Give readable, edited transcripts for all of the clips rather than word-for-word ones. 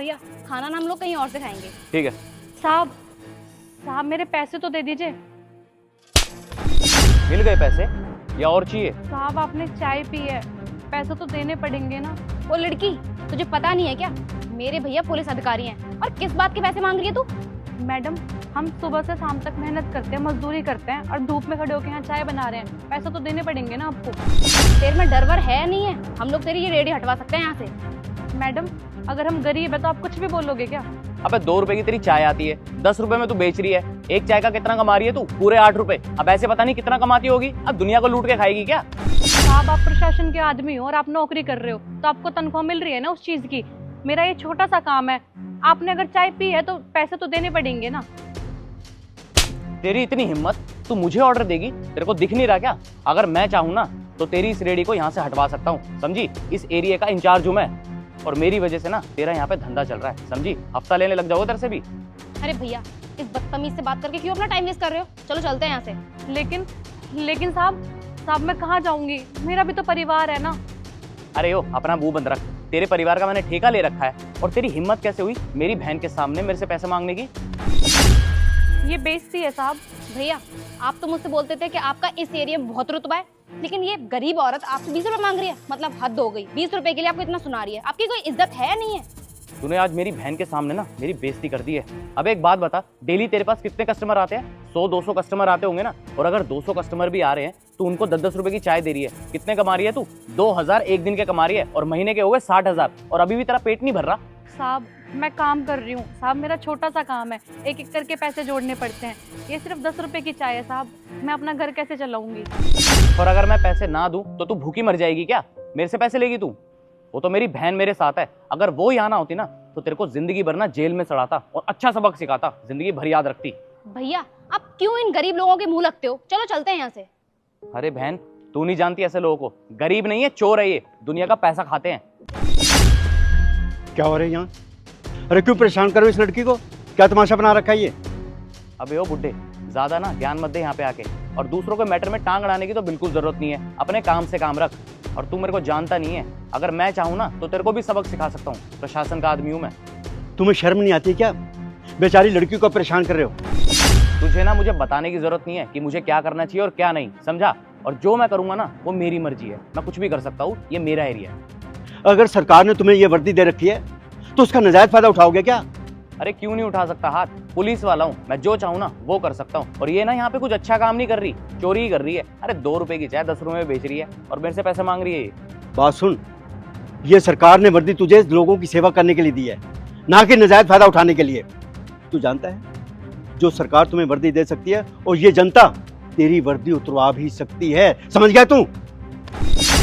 भैया खाना ना हम लोग कहीं और से खाएंगे। ठीक है। साहब साहब मेरे पैसे तो दे दीजिए। मिल गए पैसे या और चाहिए? साहब आपने चाय पी है, पैसे तो देने पड़ेंगे ना। ओ लड़की, तुझे पता नहीं है क्या, मेरे भैया पुलिस अधिकारी हैं और किस बात के पैसे मांग रही है तू? मैडम हम सुबह से शाम तक मेहनत करते हैं, मजदूरी करते हैं और धूप में खड़े होकर यहाँ चाय बना रहे हैं, पैसा तो देने पड़ेंगे ना आपको। तेरे में डर वर है नहीं है? हम लोग तेरी ये रेडी हटवा सकते हैं यहाँ से। मैडम अगर हम गरीब है तो आप कुछ भी बोलोगे क्या? अबे 2 रुपए की तेरी चाय आती है, 10 रुपए में तू बेच रही है। एक चाय का कितना कमा रही है तू? पूरे 8 रुपए। अब ऐसे पता नहीं कितना कमाती होगी, अब दुनिया को लूट के खाएगी क्या? साहब आप प्रशासन के आदमी हो और आप नौकरी कर रहे हो तो आपको तनख्वाह मिल रही है ना उस चीज की। मेरा ये छोटा सा काम है, आपने अगर चाय पी है तो पैसे तो देने पड़ेंगे ना। तेरी इतनी हिम्मत, तू मुझे ऑर्डर देगी? तेरे को दिख नहीं रहा क्या? अगर मैं चाहूँ ना तो तेरी इस रेडी को यहाँ से हटवा सकता हूँ, समझी? इस एरिया का इंचार्ज हूँ मैं और मेरी वजह से ना तेरा यहाँ पे धंधा चल रहा है, समझी? हफ्ता लेने लग जाओगे तेरे से भी। अरे भैया इस बदतमीज से बात करके क्यों अपना टाइम वेस्ट कर रहे हो? चलो चलते हैं यहाँ से। लेकिन साहब मैं कहाँ जाऊंगी, मेरा भी तो परिवार है ना। अरे ओ अपना मुंह बंद रख, तेरे परिवार का मैंने ठेका ले रखा है और तेरी हिम्मत कैसे हुई मेरी बहन के सामने मेरे से पैसे मांगने की? ये बेइज्जती है साहब। भैया आप तो मुझसे बोलते थे कि आपका इस एरिया में बहुत रुतबा है, लेकिन ये गरीब औरत आपसे 20 रुपए मांग रही है, मतलब हद हो गई। 20 रुपए के लिए आपको इतना सुना रही है, आपकी कोई इज्जत है नहीं है? तूने आज मेरी बहन के सामने ना मेरी बेइज्जती कर दी है। अब एक बात बता, डेली तेरे पास कितने कस्टमर आते हैं? 100-200 कस्टमर आते होंगे ना, और अगर 200 कस्टमर भी आ रहे हैं तो उनको 10-10 रुपए की चाय दे रही है। कितने कमा रही है तू? 2000 एक दिन के कमा रही है और महीने के हो गए 60,000 और अभी भी तेरा पेट नहीं भर रहा। साहब मैं काम कर रही हूँ साहब, मेरा छोटा सा काम है, एक एक करके पैसे जोड़ने पड़ते हैं। ये सिर्फ 10 रुपए की चाय है साहब, मैं अपना घर कैसे चलाऊंगी? और अगर मैं पैसे ना दूं तो तू भूखी मर जाएगी क्या? मेरे से पैसे लेगी तू? वो तो मेरी बहन मेरे साथ है, अगर वो यहाँ ना होती ना तो तेरे को जिंदगी भर ना जेल में सड़ाता और अच्छा सबक सिखाता, जिंदगी भर याद रखती। भैया आप क्यों इन गरीब लोगों के मुंह लगते हो? चलो चलते हैं यहाँ से। अरे बहन तू नहीं जानती ऐसे लोगों को, गरीब नहीं है चोर है ये, दुनिया का पैसा खाते हैं। क्या हो रहा है यहाँ? अरे क्यों परेशान करो इस लड़की को? क्या तमाशा बना रखा है ये? अबे ओ बुड्ढे, ज्यादा ना ज्ञान मत दे यहाँ पे आके, और दूसरों के मैटर में टांग अड़ाने की तो बिल्कुल जरूरत नहीं है। अपने काम से काम रख। और तू मेरे को जानता नहीं है, अगर मैं चाहूँ ना तो तेरे को भी सबक सिखा सकता हूँ, प्रशासन का आदमी हूँ मैं। तुम्हें शर्म नहीं आती क्या? बेचारी लड़की को परेशान कर रहे हो। तुझे ना मुझे बताने की जरूरत नहीं है कि मुझे क्या करना चाहिए और क्या नहीं, समझा? और जो मैं करूंगा ना वो मेरी मर्जी है, मैं कुछ भी कर सकता हूँ, ये मेरा एरिया है। अगर सरकार ने तुम्हें ये वर्दी दे रखी है तो उसका नाजायज फायदा उठाओगे क्या? अरे क्यों नहीं उठा सकता हाथ, पुलिस वाला हूँ मैं, जो चाहूँ ना वो कर सकता हूँ। और ये ना यहाँ पे कुछ अच्छा काम नहीं कर रही, चोरी ही कर रही है। अरे 2 रुपए की चाय 10 रुपए में बेच रही है और मेरे से पैसे मांग रही है। बात सुन, ये सरकार ने वर्दी तुझे लोगों की सेवा करने के लिए दी है, ना कि नाजायज फायदा उठाने के लिए। तू जानता है जो सरकार तुम्हें वर्दी दे सकती है और ये जनता तेरी वर्दी उतरवा भी सकती है, समझ गया तू?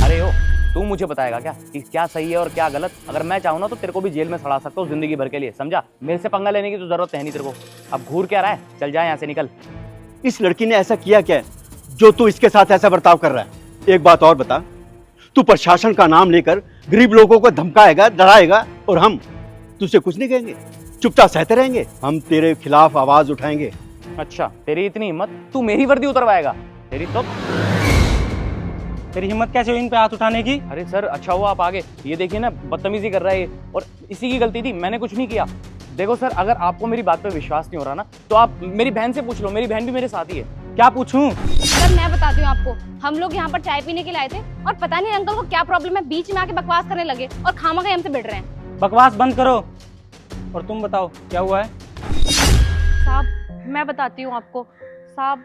अरे ओ तू मुझे बताएगा क्या कि क्या सही है और क्या गलत? अगर मैं चाहूँ ना तो तेरे को भी जेल में सड़ा सकता हूँ जिंदगी भर के लिए, समझा? मेरे से पंगा लेने की तो जरूरत है नहीं तेरे को। अब घूर क्या रहा है, चल जा यहाँ से, निकल। इस लड़की ने ऐसा किया क्या है जो तू इसके साथ ऐसा बर्ताव कर रहा है? एक बात और बता, तू प्रशासन का नाम लेकर गरीब लोगों को धमकाएगा, डराएगा और हम तुझसे कुछ नहीं कहेंगे, चुपचाप सहते रहेंगे? हम तेरे खिलाफ आवाज उठाएंगे। अच्छा तेरी इतनी हिम्मत, तू मेरी वर्दी उतरवाएगा? तेरी हिम्मत कैसे हुई इन पे हाथ उठाने की? अरे सर अच्छा हुआ आप आगे, ये देखिए ना बदतमीजी कर रहा है ये, और इसी की गलती थी, मैंने कुछ नहीं किया। देखो सर अगर आपको मेरी बात पे विश्वास नहीं हो रहा ना तो आप मेरी बहन से पूछ लो, मेरी बहन भी मेरे साथ ही है। क्या पूछूं? सर मैं बताती हूँ आपको, हम लोग यहाँ पर चाय पीने के लिए आए थे और पता नहीं अंकल को क्या प्रॉब्लम है, बीच में आके बकवास करने लगे और खामखा हमसे भिड़ रहे हैं। बकवास बंद करो और तुम बताओ क्या हुआ है? साहब मैं बताती हूँ आपको। साहब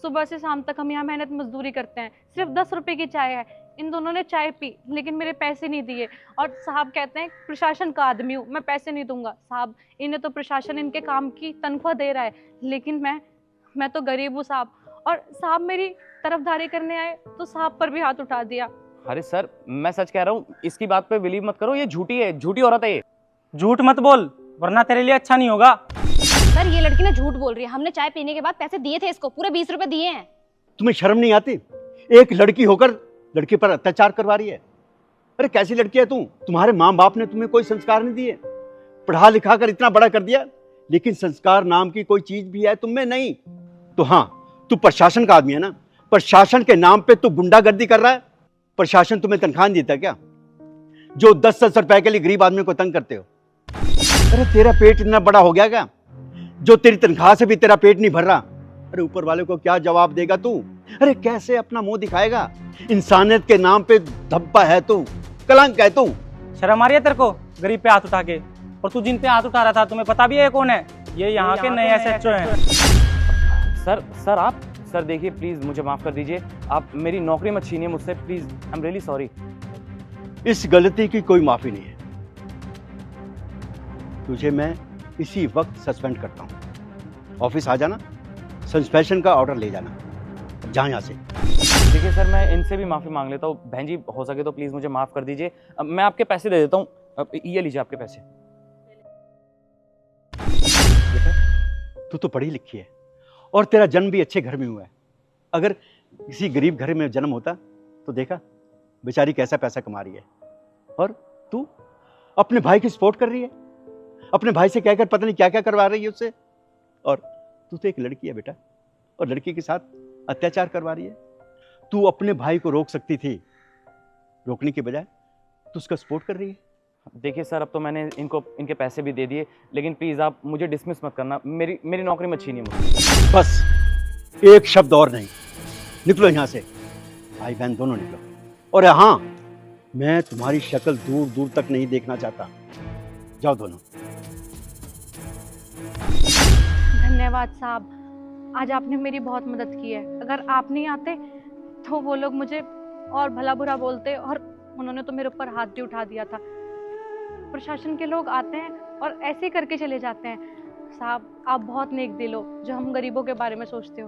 सुबह से शाम तक हम यहाँ मेहनत मजदूरी करते हैं, सिर्फ 10 रुपए की चाय है। इन दोनों ने चाय पी लेकिन मेरे पैसे नहीं दिए और साहब कहते हैं प्रशासन का आदमी हूँ, मैं पैसे नहीं दूंगा। साहब इन्हें तो प्रशासन इनके काम की तनख्वाह दे रहा है, लेकिन मैं तो गरीब हूँ साहब। और साहब मेरी तरफदारी करने आए तो साहब पर भी हाथ उठा दिया। अरे सर मैं सच कह रहा हूँ, इसकी बात पे बिलीव मत करो, ये झूठी है, झूठी औरत है ये। झूठ मत बोल वरना तेरे लिए अच्छा नहीं होगा। सर ये लड़की ना झूठ बोल रही है, हमने चाय पीने के बाद पैसे दिए थे इसको, पूरे 20 रुपए दिए हैं। तुम्हें शर्म नहीं आती? एक लड़की होकर लड़की पर अत्याचार करवा रही है। अरे कैसी लड़की है तू? तुम्हारे माँ बाप ने तुम्हें कोई संस्कार नहीं दिए, पढ़ा लिखा कर इतना बड़ा कर दिया, लेकिन संस्कार नाम की कोई चीज भी है तुम में नहीं। तो हाँ तू प्रशासन का आदमी है ना, प्रशासन के नाम पे तू गुंडागर्दी कर रहा है। प्रशासन तुम्हें तनख्वाह नहीं देता क्या जो 10-10 रुपए के लिए गरीब आदमी को तंग करते हो? अरे तेरा पेट इतना बड़ा हो गया क्या, जो तेरी तनख्वाह से भी तेरा पेट नहीं भर रहा? अरे ऊपर वाले को क्या जवाब देगा तू? अरे कैसे अपना मुंह दिखाएगा? इंसानियत के नाम पे धब्बा है तू, कलंक है तू। शर्म आ रही है तेरे को गरीब पे हाथ उठा के? और तू जिन पे हाथ उठा रहा था तुम्हें पता भी है कौन है? ये यहाँ के नए एसएचओ हैं। सर देखिए प्लीज मुझे माफ कर दीजिए, आप मेरी नौकरी मत छीनिए मुझसे please, I am really sorry. इस गलती की कोई माफी नहीं है। तुझे मैं इसी वक्त सस्पेंड करता हूं। ऑफिस आ जाना, सस्पेंशन का ऑर्डर ले जाना। जा यहां से। देखिए सर मैं इनसे भी माफी मांग लेता हूँ, बहन जी हो सके तो प्लीज मुझे माफ कर दीजिए। मैं आपके पैसे दे देता हूँ, ये लीजिए आपके पैसे। बेटा तू तो पढ़ी लिखी है और तेरा जन्म भी अच्छे घर में हुआ है। अगर किसी गरीब घर में जन्म होता तो देखा बेचारी कैसा पैसा कमा रही है, और तू अपने भाई की सपोर्ट कर रही है, अपने भाई से कहकर पता नहीं क्या क्या करवा रही है उससे। और तू तो एक लड़की है बेटा, और लड़की के साथ अत्याचार करवा रही है। तू अपने भाई को रोक सकती थी, रोकने के बजाय तू उसका सपोर्ट कर रही है। देखिए सर अब तो मैंने इनके पैसे भी दे दिए, लेकिन प्लीज आप मुझे डिसमिस मत करना, मेरी नौकरी मत छीनिए मुझे। बस एक शब्द और नहीं, निकलो यहां से, भाई बहन दोनों निकलो। और हाँ, मैं तुम्हारी शक्ल दूर दूर तक नहीं देखना चाहता। जाओ दोनों। धन्यवाद साहब, आज आपने मेरी बहुत मदद की है। अगर आप नहीं आते तो वो लोग मुझे और भला बुरा बोलते, और उन्होंने तो मेरे ऊपर हाथ भी उठा दिया था। प्रशासन के लोग आते हैं और ऐसे ही करके चले जाते हैं। साहब आप बहुत नेक दिल हो जो हम गरीबों के बारे में सोचते हो।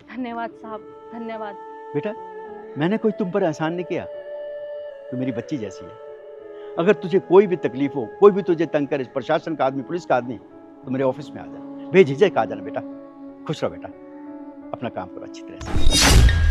धन्यवाद साहब, धन्यवाद। बेटा मैंने कोई तुम पर एहसान नहीं किया, तू मेरी बच्ची जैसी है। अगर तुझे कोई भी तकलीफ हो, कोई भी तुझे तंग करे, प्रशासन का आदमी, पुलिस का आदमी, तो मेरे ऑफिस में आ जा, बेझिझक आ जाना बेटा। खुश रहो बेटा, अपना काम करो अच्छी तरह से।